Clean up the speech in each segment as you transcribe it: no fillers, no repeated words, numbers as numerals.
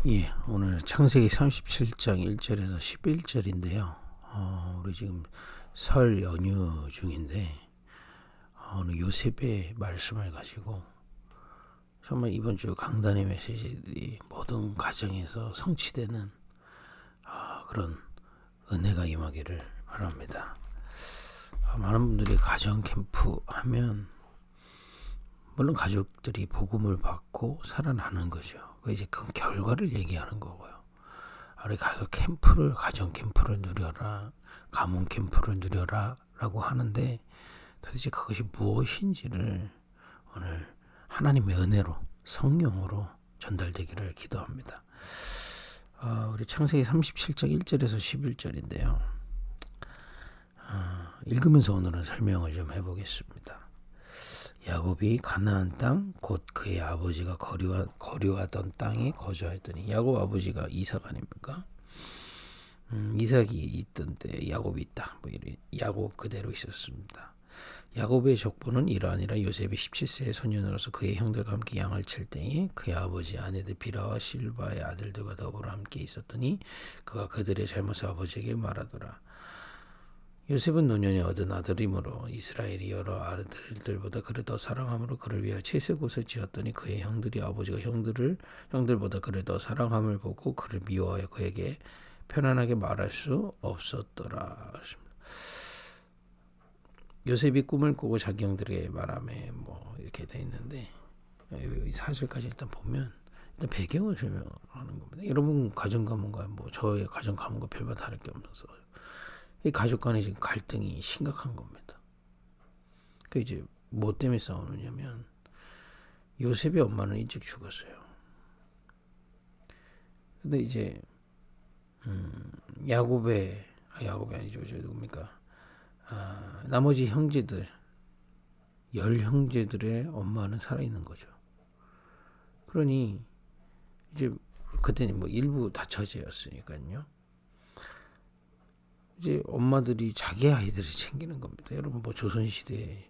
예, 오늘 창세기 37장 1절에서 11절인데요. 우리 지금 설 연휴 중인데 오늘 요셉의 말씀을 가지고 정말 이번 주 강단의 메시지들이 모든 가정에서 성취되는 그런 은혜가 임하기를 바랍니다. 많은 분들이 가정 캠프 하면 물론 가족들이 복음을 받고 살아나는 거죠. 이제 그 결과를 얘기하는 거고요. 우리 가서 가정 캠프를 누려라, 가문 캠프를 누려라라고 하는데 도대체 그것이 무엇인지를 오늘 하나님의 은혜로 성령으로 전달되기를 기도합니다. 우리 창세기 37장 1절에서 11절인데요. 읽으면서 오늘은 설명을 좀 해보겠습니다. 야곱이 가나안 땅 곧 그의 아버지가 거류하던 땅에 거주하였더니, 야곱 아버지가 이삭 아닙니까? 이삭이 있던 때 야곱이 있다. 야곱 그대로 있었습니다. 야곱의 족보는 이러하니라. 요셉이 17세의 소년으로서 그의 형들과 함께 양을 칠 때에 그의 아버지 아내들 비라와 실바의 아들들과 더불어 함께 있었더니 그가 그들의 잘못을 아버지에게 말하더라. 요셉은 노년에 얻은 아들이므로 이스라엘이 여러 아들들보다 그를 더 사랑함으로 그를 위하여 채색옷을 지었더니 그의 형들이 아버지가 형들보다 그를 더 사랑함을 보고 그를 미워하여 그에게 편안하게 말할 수 없었더라. 요셉이 꿈을 꾸고 자기 형들에게 말하며 이렇게 돼 있는데, 이 사실까지 일단 보면 일단 배경을 설명하는 겁니다. 여러분 가정 가문과 저의 가정 가문과 별반 다를 게 없어서 이 가족 간의 지금 갈등이 심각한 겁니다. 그 이제 뭐 때문에 싸우느냐면 요셉의 엄마는 일찍 죽었어요. 근데 이제 야곱이 아니죠. 저 누굽니까? 나머지 형제들 10형제들의 엄마는 살아있는 거죠. 그러니 이제 그때는 일부 다처제였으니까요. 이제 엄마들이 자기 아이들을 챙기는 겁니다. 여러분 조선시대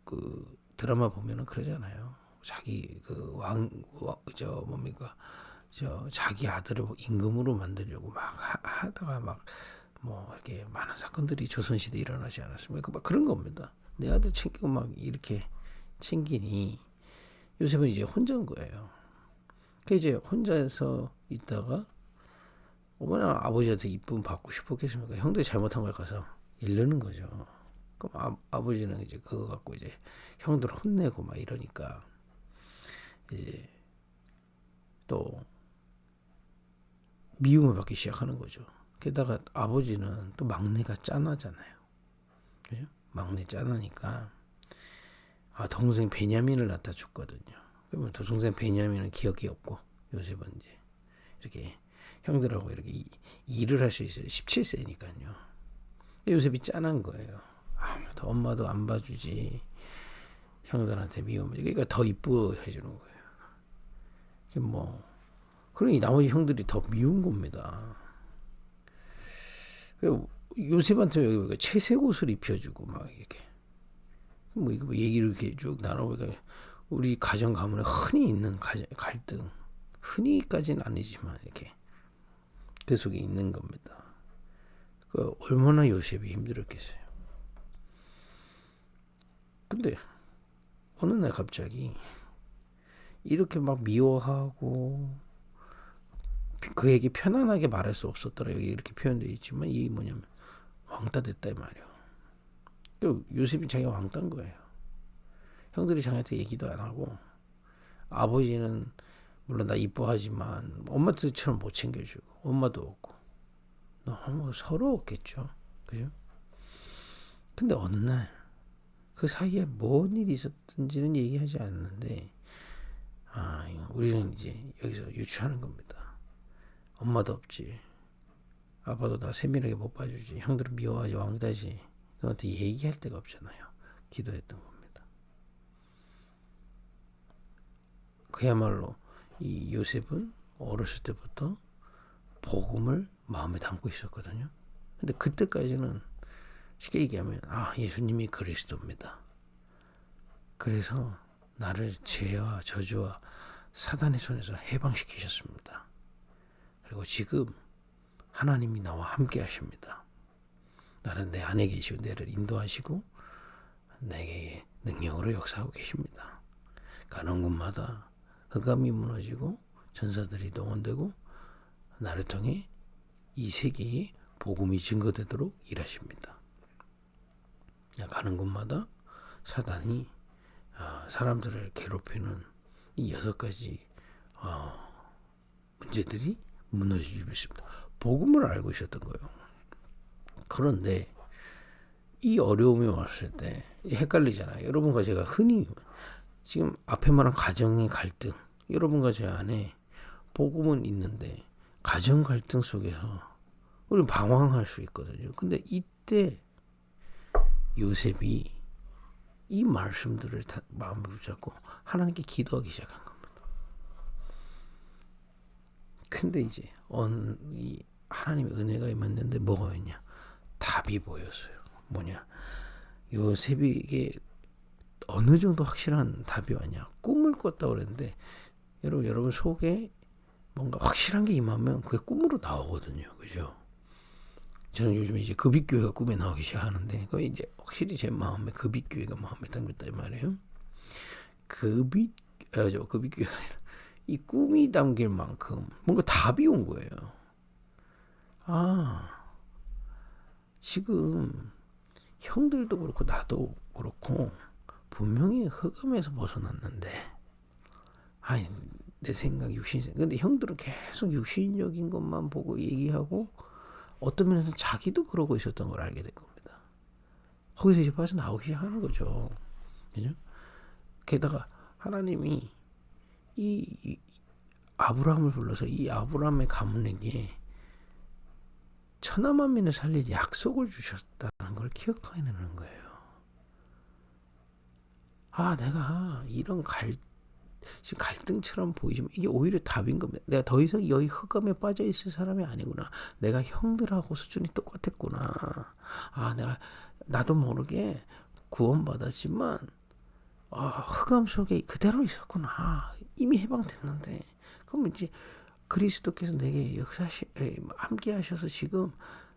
그 드라마 보면은 그러잖아요. 자기 자기 아들을 임금으로 만들려고 막 하다가 이렇게 많은 사건들이 조선시대에 일어나지 않았습니까? 막 그런 겁니다. 내 아들 챙기고 막 이렇게 챙기니 요셉은 이제 혼자인 거예요. 그 이제 혼자서 있다가 어머나 아버지한테 이쁨 받고 싶었겠습니까? 형들이 잘못한 걸 가서 이르는 거죠. 그럼 아버지는 이제 그거 갖고 이제 형들 혼내고 막 이러니까 이제 또 미움을 받기 시작하는 거죠. 게다가 아버지는 또 막내가 짠하잖아요. 그죠? 막내 짠하니까 동생 베냐민을 낳다 줬거든요. 그러면 동생 베냐민은 기억이 없고 요셉은 이제 이렇게 형들하고 이렇게 일을 할 수 있어요. 17세니까요. 요셉이 짠한 거예요. 아무도 엄마도 안 봐주지. 형들한테 미움을. 그러니까 더 이뻐해 주는 거예요. 그러니 나머지 형들이 더 미운 겁니다. 요셉한테 여기 채색옷을 입혀주고 막 이렇게 이거 얘기를 이렇게 쭉 나눠보니까 우리 가정 가문에 흔히 있는 갈등, 흔히까지는 아니지만 이렇게 그 속에 있는 겁니다. 얼마나 요셉이 힘들었겠어요. 근데 어느 날 갑자기 이렇게 막 미워하고 그에게 편안하게 말할 수 없었더라. 여기 이렇게 표현되어 있지만 이게 뭐냐면 왕따 됐다 이 말이에요. 요셉이 자기가 왕따인 거예요. 형들이 자기한테 얘기도 안 하고 아버지는 물론 나 이뻐하지만 엄마들처럼 못 챙겨주고 엄마도 없고 너무 서러웠겠죠. 그죠? 근데 어느 날 그 사이에 뭔 일이 있었든지는 얘기하지 않는데 우리는 이제 여기서 유추하는 겁니다. 엄마도 없지. 아빠도 나 세밀하게 못 봐주지. 형들은 미워하지 왕따지. 너한테 얘기할 데가 없잖아요. 기도했던 겁니다. 그야말로 이 요셉은 어렸을 때부터 복음을 마음에 담고 있었거든요. 근데 그때까지는 쉽게 얘기하면 예수님이 그리스도입니다. 그래서 나를 죄와 저주와 사단의 손에서 해방시키셨습니다. 그리고 지금 하나님이 나와 함께 하십니다. 나는 내 안에 계시고 내를 인도하시고 내게 능력으로 역사하고 계십니다. 가는 곳마다 흑암이 무너지고 전사들이 동원되고 나를 통해 이 세계에 복음이 증거되도록 일하십니다. 가는 곳마다 사단이 사람들을 괴롭히는 이 6가지 문제들이 무너지고 있습니다. 복음을 알고 있었던 거예요. 그런데 이 어려움이 왔을 때 헷갈리잖아요. 여러분과 제가 흔히 지금 앞에 말한 가정의 갈등, 여러분과 제 안에 복음은 있는데 가정 갈등 속에서 우리는 방황할 수 있거든요. 근데 이때 요셉이 이 말씀들을 마음에 붙잡고 하나님께 기도하기 시작한 겁니다. 근데 이제 이 하나님의 은혜가 임했는데 뭐가 있냐? 답이 보였어요. 뭐냐? 요셉에게 어느 정도 확실한 답이 왔냐? 꿈을 꿨다고 그랬는데 여러분 속에 뭔가 확실한 게 임하면 그게 꿈으로 나오거든요. 그죠? 저는 요즘에 이제 급입교회가 꿈에 나오기 시작하는데 그 이제 확실히 제 마음에 급입교회가 마음에 담겼다 이 말이에요. 급입교회가 아니라 이 꿈이 담길 만큼 뭔가 답이 온 거예요. 지금 형들도 그렇고 나도 그렇고 분명히 흑암에서 벗어났는데 내 생각 육신생. 근데 형들은 계속 육신적인 것만 보고 얘기하고 어떤 면에서 자기도 그러고 있었던 걸 알게 된 겁니다. 거기서 이제 빠져나오기 시작하는 거죠. 그죠? 게다가 하나님이 이 아브라함을 불러서 이 아브라함의 가문에게 천하만민을 살릴 약속을 주셨다는 걸 기억해내는 거예요. 내가 이런 지금 갈등처럼 보이지만 이게 오히려 답인 겁니다. 내가 더 이상 여기 흑암에 빠져 있을 사람이 아니구나. 내가 형들하고 수준이 똑같았구나. 나도 모르게 구원받았지만 흑암 속에 그대로 있었구나. 이미 해방됐는데 그럼 이제 그리스도께서 내게 함께 하셔서 지금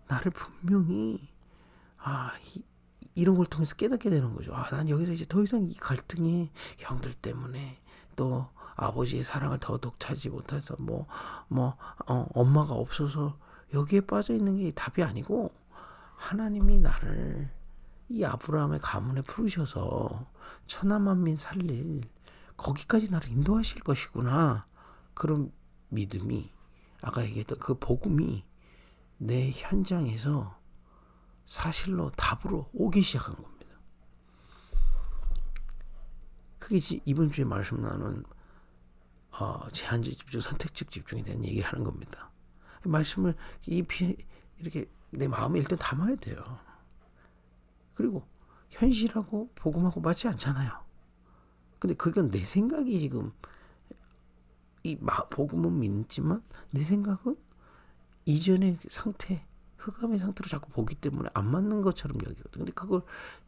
나를 분명히 이런 걸 통해서 깨닫게 되는 거죠. 난 여기서 이제 더 이상 이 갈등이 형들 때문에 또 아버지의 사랑을 더더욱 찾지 못해서 엄마가 없어서 여기에 빠져 있는 게 답이 아니고 하나님이 나를 이 아브라함의 가문에 부르셔서 천하만민 살릴 거기까지 나를 인도하실 것이구나. 그런 믿음이 아까 얘기했던 그 복음이 내 현장에서 사실로 답으로 오기 시작한 겁니다. 그게 이번 주에 말씀 나눈 제한적 집중, 선택적 집중에 대한 얘기를 하는 겁니다. 말씀을 이렇게 내 마음에 일단 담아야 돼요. 그리고 현실하고 복음하고 맞지 않잖아요. 근데 그건 내 생각이 지금 복음은 믿지만 내 생각은 이전의 상태, 흑암의 상태로 자꾸 보기 때문에 안 맞는 것처럼 여기거든요. 근데 그걸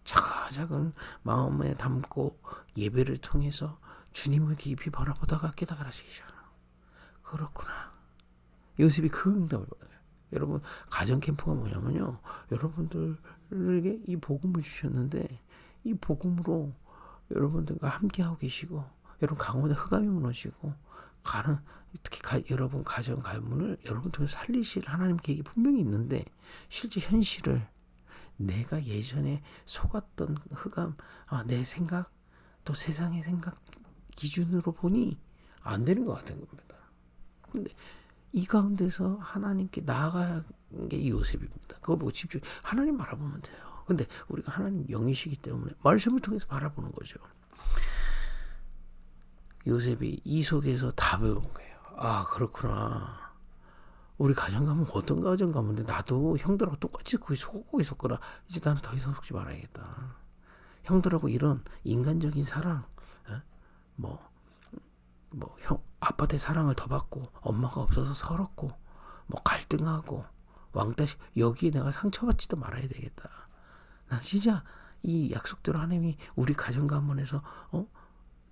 차근차근 마음에 담고 예배를 통해서 주님을 깊이 바라보다가 깨달아지기 시작해요. 그렇구나. 요셉이 그 응답을 받아요. 여러분 가정 캠프가 뭐냐면요. 여러분들에게 이 복음을 주셨는데 이 복음으로 여러분들과 함께하고 계시고 여러분 가운데 흑암이 무너지고 특히 여러분 가정 가문을 여러분 통해 살리실 하나님 계획이 분명히 있는데 실제 현실을 내가 예전에 속았던 흑암, 내 생각 또 세상의 생각 기준으로 보니 안 되는 것 같은 겁니다. 근데 이 가운데서 하나님께 나아가는 게 이 요셉입니다. 그거 보고 하나님 바라보면 돼요. 근데 우리가 하나님 영이시기 때문에 말씀을 통해서 바라보는 거죠. 요셉이 이 속에서 답을 온 거예요. 그렇구나. 우리 가정 가문 어떤 가정 가문인데 나도 형들하고 똑같이 거기 속고 있었구나. 이제 나는 더 이상 속지 말아야겠다. 형들하고 이런 인간적인 사랑, 아빠한테 사랑을 더 받고 엄마가 없어서 서럽고 갈등하고 왕따시 여기에 내가 상처받지도 말아야 되겠다. 난 진짜 이 약속대로 하나님이 우리 가정 가문에서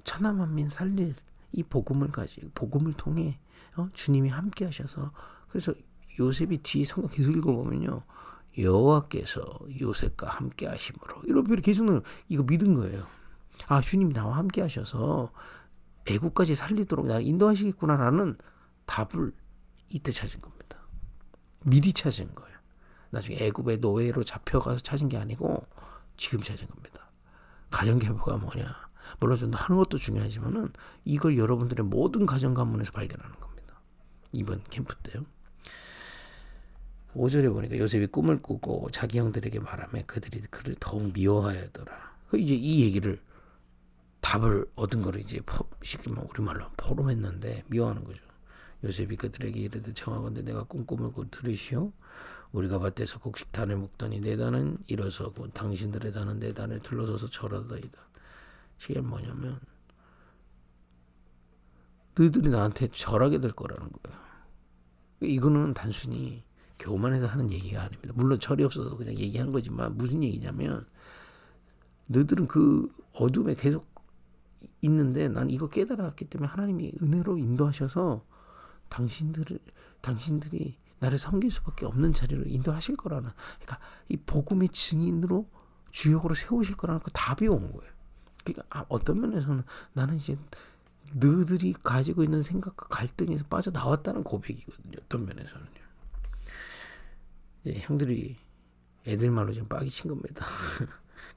천하만민 살릴 이 복음을 통해 주님이 함께 하셔서, 그래서 요셉이 뒤에 성경 계속 읽어보면요, 여호와께서 요셉과 함께 하심으로 이렇게 계속 이거 믿은 거예요. 아, 주님이 나와 함께 하셔서 애국까지 살리도록 나를 인도하시겠구나라는 답을 이때 찾은 겁니다. 미리 찾은 거예요. 나중에 애굽의 노예로 잡혀가서 찾은 게 아니고 지금 찾은 겁니다. 가정개보가 뭐냐? 물론 좀 하는 것도 중요하지만은 이걸 여러분들의 모든 가정 가문에서 발견하는 겁니다. 이번 캠프 때요. 5절에 보니까 요셉이 꿈을 꾸고 자기 형들에게 말하며 그들이 그를 더욱 미워하였더라. 이제 이 얘기를 답을 얻은 거를 이제 쉽게 우리말로 포럼했는데 미워하는 거죠. 요셉이 그들에게 이르되 청하건대 내가 꿈꾸을 곧 들으시오. 우리가 밭에서 곡식단을 묶더니 내 단은 일어서고 당신들의 단은 내 단을 둘러서서 절하더이다. 이게 뭐냐면 너희들이 나한테 절하게 될 거라는 거예요. 이거는 단순히 교만해서 하는 얘기가 아닙니다. 물론 절이 없어서 그냥 얘기한 거지만 무슨 얘기냐면 너희들은 그 어둠에 계속 있는데 난 이거 깨달았기 때문에 하나님이 은혜로 인도하셔서 당신들이 나를 섬길 수밖에 없는 자리로 인도하실 거라는, 그러니까 이 복음의 증인으로 주역으로 세우실 거라는 그 답이 온 거예요. 그러니까 어떤 면에서는 나는 이제 너희들이 가지고 있는 생각과 갈등에서 빠져나왔다는 고백이거든요. 어떤 면에서는요. 이제 형들이 애들 말로 지금 빠기 친 겁니다.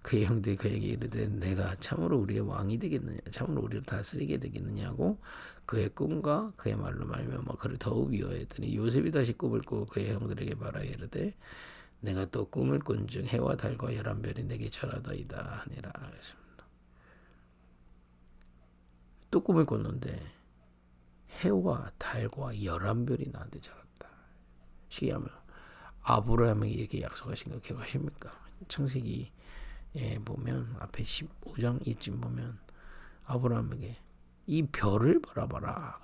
그의 형들이 그에게 이르되 내가 참으로 우리의 왕이 되겠느냐, 참으로 우리를 다스리게 되겠느냐고 그의 꿈과 그의 말로 말미암아 그를 더욱 미워했더니 요셉이 다시 꿈을 꾸고 그의 형들에게 말하여 이르되 내가 또 꿈을 꾼즉 해와 달과 11별이 내게 절하더이다 하니라 그랬습니다. 또 꿈을 꿨는데 해와 달과 11별이 나한테 절했다. 시기하면 아브라함에게 이렇게 약속하신 거 기억하십니까? 창세기 보면 앞에 15장 이쯤 보면 아브라함에게 이 별을 바라봐라.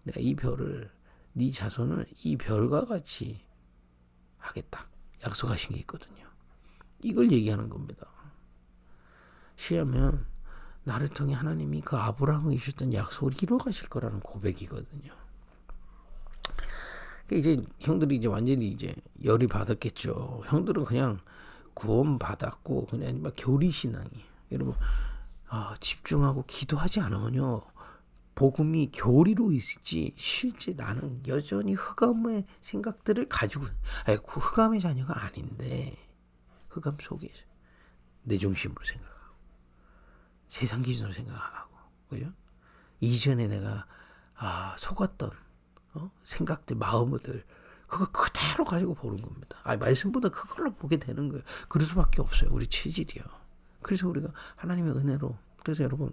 내가 이 별을 네 자손을 이 별과 같이 하겠다. 약속하신 게 있거든요. 이걸 얘기하는 겁니다. 시하면 나를 통해 하나님이 그 아브라함에게 주셨던 약속을 이루어 가실 거라는 고백이거든요. 이제 형들이 이제 완전히 이제 열이 받았겠죠. 형들은 그냥 구원 받았고 그냥 막 교리 신앙이에요. 여러분 집중하고 기도하지 않으면요 복음이 교리로 있지 실제 나는 여전히 흑암의 생각들을 가지고 그 흑암의 자녀가 아닌데 흑암 속에 내 중심으로 생각하고 세상 기준으로 생각하고 그죠? 이전에 내가 속았던 생각들 마음들 그거 그대로 가지고 보는 겁니다. 말씀보다 그걸로 보게 되는 거예요. 그럴 수밖에 없어요. 우리 체질이요. 그래서 우리가 하나님의 은혜로, 그래서 여러분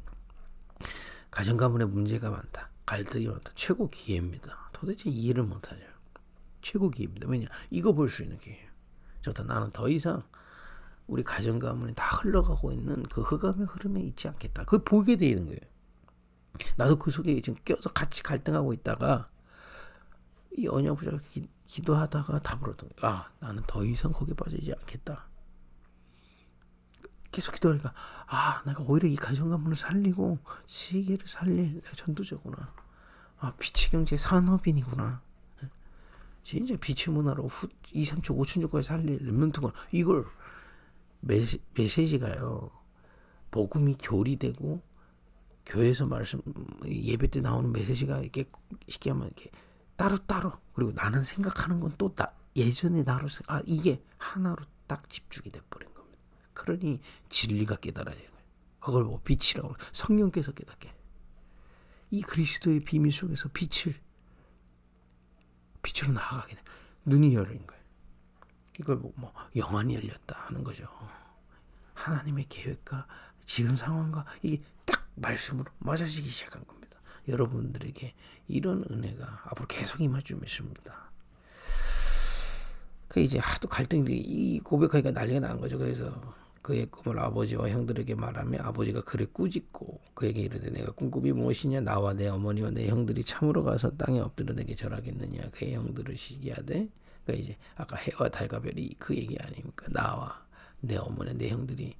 가정 가문에 문제가 많다, 갈등이 많다, 최고 기회입니다. 도대체 이해를 못하죠. 최고 기회입니다. 왜냐? 이거 볼 수 있는 기회예요. 좋다. 나는 더 이상 우리 가정 가문이 다 흘러가고 있는 그 흑암의 흐름에 있지 않겠다. 그걸 보게 되는 거예요. 나도 그 속에 지금 껴서 같이 갈등하고 있다가 이 언약 부자 기도하다가 답을 얻은 거예요. 나는 더 이상 거기에 빠지지 않겠다. 계속 기도하니까 내가 오히려 이 가정 가문을 살리고 세계를 살릴 전도자구나. 빛의 경제 산업인이구나. 진짜 빛의 문화로 2, 3초, 5천 조까지 살릴 렘넌트구나. 이걸 메시지가요. 복음이 교리되고 교회에서 말씀 예배 때 나오는 메시지가 이렇게 쉽게 하면 이렇게 따로 그리고 나는 생각하는 건 또 예전에 나로 이게 하나로 딱 집중이 돼버린 겁니다. 그러니 진리가 깨달아지는 거예요. 그걸 빛이라고 성령께서 깨닫게 이 그리스도의 비밀 속에서 빛으로 나아가게 돼. 눈이 열린 거예요. 이걸 영안이 열렸다 하는 거죠. 하나님의 계획과 지금 상황과 이게 딱 말씀으로 맞아지기 시작한 겁니다. 여러분들에게 이런 은혜가 앞으로 계속 임할 줄 믿습니다. 그 이제 하도 갈등들이 이 고백하니까 난리가 난 거죠. 그래서 그의 꿈을 아버지와 형들에게 말하며 아버지가 그를 꾸짖고 그에게 이르되 내가 꾼 꿈이 무엇이냐 나와 내 어머니와 내 형들이 참으로 가서 땅에 엎드려 내게 절하겠느냐. 그의 형들을 시기하되 그러니까 이제 아까 해와 달과 별이 그 얘기 아닙니까? 나와 내 어머니 내 형들이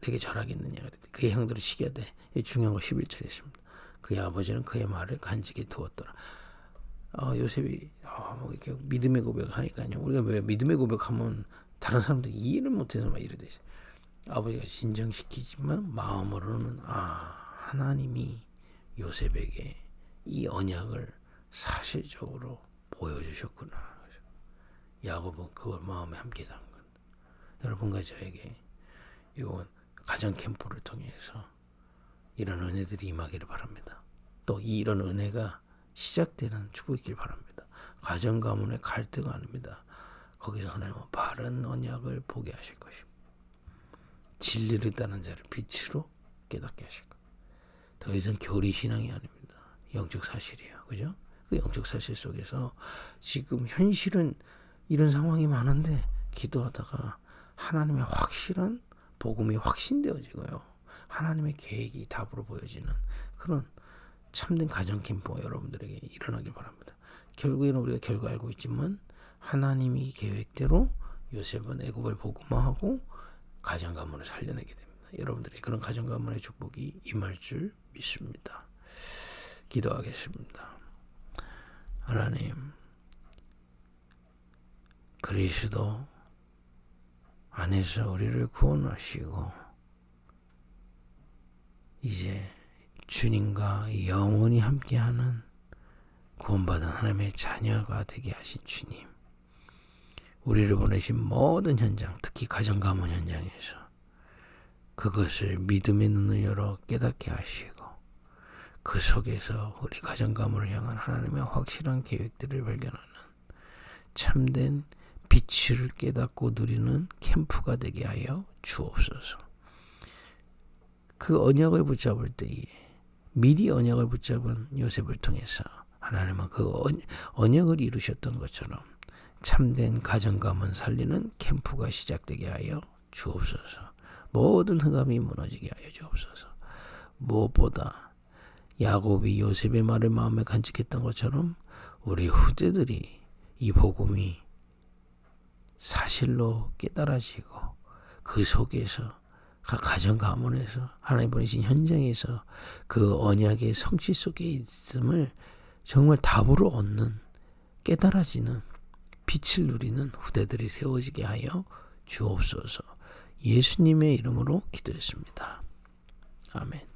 내게 절하겠느냐. 그의 형들을 시기하되 중요한 거 11절에 있습니다. 그의 아버지는 그의 말을 간직히 두었더라. 요셉이 이렇게 믿음의 고백하니까요. 우리가 왜 믿음의 고백하면 다른 사람들이 이해를 못해서 막 이러듯이 아버지가 진정시키지만 마음으로는 하나님이 요셉에게 이 언약을 사실적으로 보여주셨구나. 야곱은 그걸 마음에 함께 담은 것. 여러분과 저에게 이건 가정 캠프를 통해서 이런 은혜들이 임하기를 바랍니다. 또 이런 은혜가 시작되는 축복이길 바랍니다. 가정 가문의 갈등 아닙니다. 거기서 하나님은 바른 언약을 보게 하실 것입니다. 진리를 따르는 자를 빛으로 깨닫게 하실 것입니다. 더 이상 교리 신앙이 아닙니다. 영적 사실이에요. 그죠? 그 영적 사실 속에서 지금 현실은 이런 상황이 많은데 기도하다가 하나님의 확실한 복음이 확신되어지고요. 하나님의 계획이 답으로 보여지는 그런 참된 가정 캠프가 여러분들에게 일어나길 바랍니다. 결국에는 우리가 결과 알고 있지만 하나님이 계획대로 요셉은 애굽을 복음화하고 가정 가문을 살려내게 됩니다. 여러분들의 그런 가정 가문의 축복이 임할 줄 믿습니다. 기도하겠습니다. 하나님, 그리스도 안에서 우리를 구원하시고 이제 주님과 영원히 함께하는 구원받은 하나님의 자녀가 되게 하신 주님, 우리를 보내신 모든 현장, 특히 가정 가문 현장에서 그것을 믿음의 눈을 열어 깨닫게 하시고 그 속에서 우리 가정 가문을 향한 하나님의 확실한 계획들을 발견하는 참된 빛을 깨닫고 누리는 캠프가 되게 하여 주옵소서. 그 언약을 붙잡을 때에 미리 언약을 붙잡은 요셉을 통해서 하나님은 그 언약을 이루셨던 것처럼 참된 가정 가문 살리는 캠프가 시작되게 하여 주옵소서. 모든 흑암이 무너지게 하여 주옵소서. 무엇보다 야곱이 요셉의 말을 마음에 간직했던 것처럼 우리 후대들이 이 복음이 사실로 깨달아지고 그 속에서 각 가정 가문에서 하나님 보내신 현장에서 그 언약의 성취 속에 있음을 정말 답으로 얻는 깨달아지는 빛을 누리는 후대들이 세워지게 하여 주옵소서. 예수님의 이름으로 기도했습니다. 아멘.